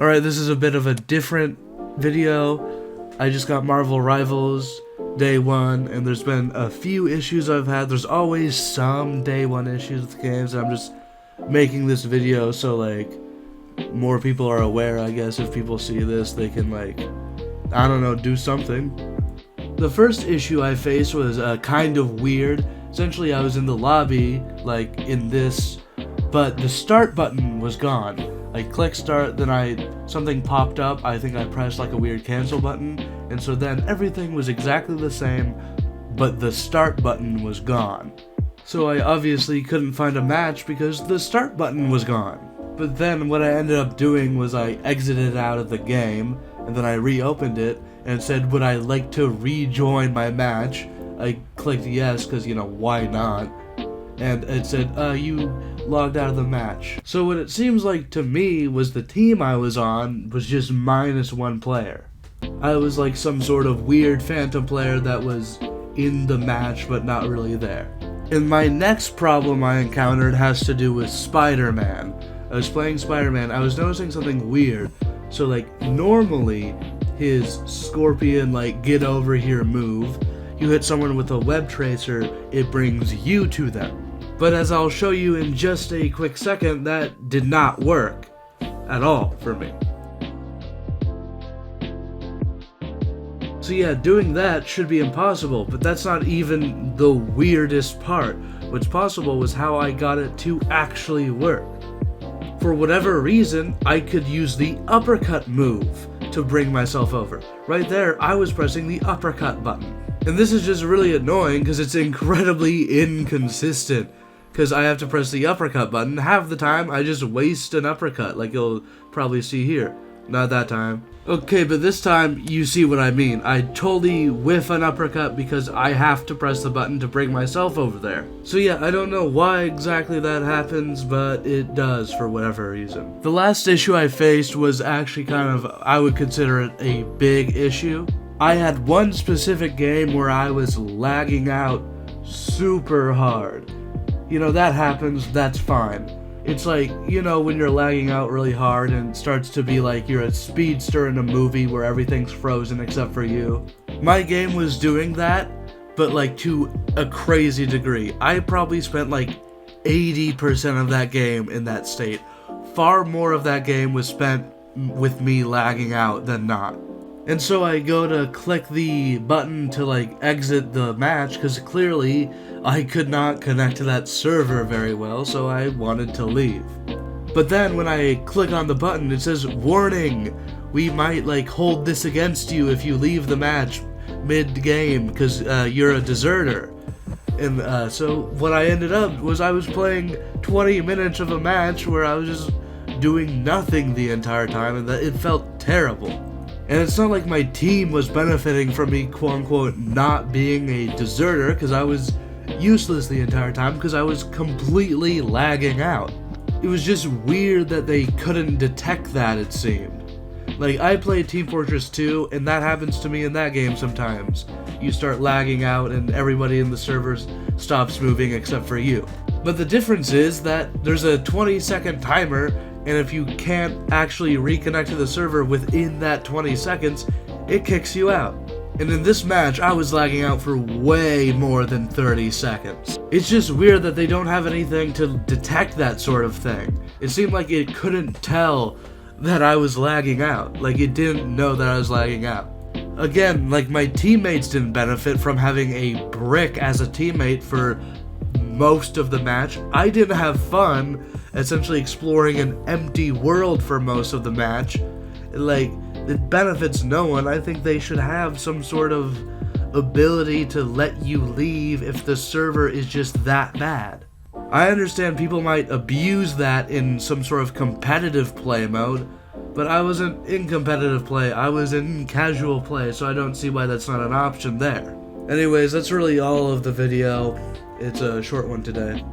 Alright, this is a bit of a different video. I just got Marvel Rivals day 1, and there's been a few issues I've had. There's always some day 1 issues with games, and I'm just making this video so, like, more people are aware, I guess. If people see this, they can, like, I don't know, do something. The first issue I faced was kind of weird. Essentially, I was in the lobby, like, in this, but the start button was gone. I clicked start, then something popped up. I think I pressed like a weird cancel button, and so then everything was exactly the same, but the start button was gone. So I obviously couldn't find a match because the start button was gone. But then what I ended up doing was I exited out of the game, and then I reopened it, and it said, would I like to rejoin my match? I clicked yes, because, you know, why not? And it said, you logged out of the match. So what it seems like to me was the team I was on was just -1 player. I was like some sort of weird phantom player that was in the match but not really there. And my next problem I encountered has to do with Spider-Man. I was playing Spider-Man, I was noticing something weird. So like normally his Scorpion like get over here move, you hit someone with a web tracer, it brings you to them. But as I'll show you in just a quick second, that did not work at all for me. So yeah, doing that should be impossible, but that's not even the weirdest part. What's possible was how I got it to actually work. For whatever reason, I could use the uppercut move to bring myself over. Right there, I was pressing the uppercut button. And this is just really annoying because it's incredibly inconsistent. Because I have to press the uppercut button. Half the time, I just waste an uppercut, like you'll probably see here. Not that time. Okay, but this time, you see what I mean. I totally whiff an uppercut because I have to press the button to bring myself over there. So yeah, I don't know why exactly that happens, but it does for whatever reason. The last issue I faced was actually kind of, I would consider it a big issue. I had one specific game where I was lagging out super hard. You know, that happens, that's fine. It's like, you know, when you're lagging out really hard and it starts to be like you're a speedster in a movie where everything's frozen except for you. My game was doing that, but like to a crazy degree. I probably spent like 80% of that game in that state. Far more of that game was spent with me lagging out than not. And so I go to click the button to like exit the match because clearly I could not connect to that server very well, so I wanted to leave. But then when I click on the button, it says, warning, we might like hold this against you if you leave the match mid-game because you're a deserter. And so what I ended up was I was playing 20 minutes of a match where I was just doing nothing the entire time, and it felt terrible. And it's not like my team was benefiting from me, quote-unquote, not being a deserter, because I was useless the entire time, because I was completely lagging out. It was just weird that they couldn't detect that, it seemed. Like, I played Team Fortress 2, and that happens to me in that game sometimes. You start lagging out, and everybody in the servers stops moving except for you. But the difference is that there's a 20-second timer, and if you can't actually reconnect to the server within that 20 seconds, it kicks you out. And in this match, I was lagging out for way more than 30 seconds. It's just weird that they don't have anything to detect that sort of thing. It seemed like it couldn't tell that I was lagging out. Like, it didn't know that I was lagging out. Again, like, my teammates didn't benefit from having a brick as a teammate for most of the match. I didn't have fun essentially exploring an empty world for most of the match. Like, it benefits no one. I think they should have some sort of ability to let you leave if the server is just that bad. I understand people might abuse that in some sort of competitive play mode, but I wasn't in competitive play, I was in casual play, so I don't see why that's not an option there. Anyways, that's really all of the video. It's a short one today.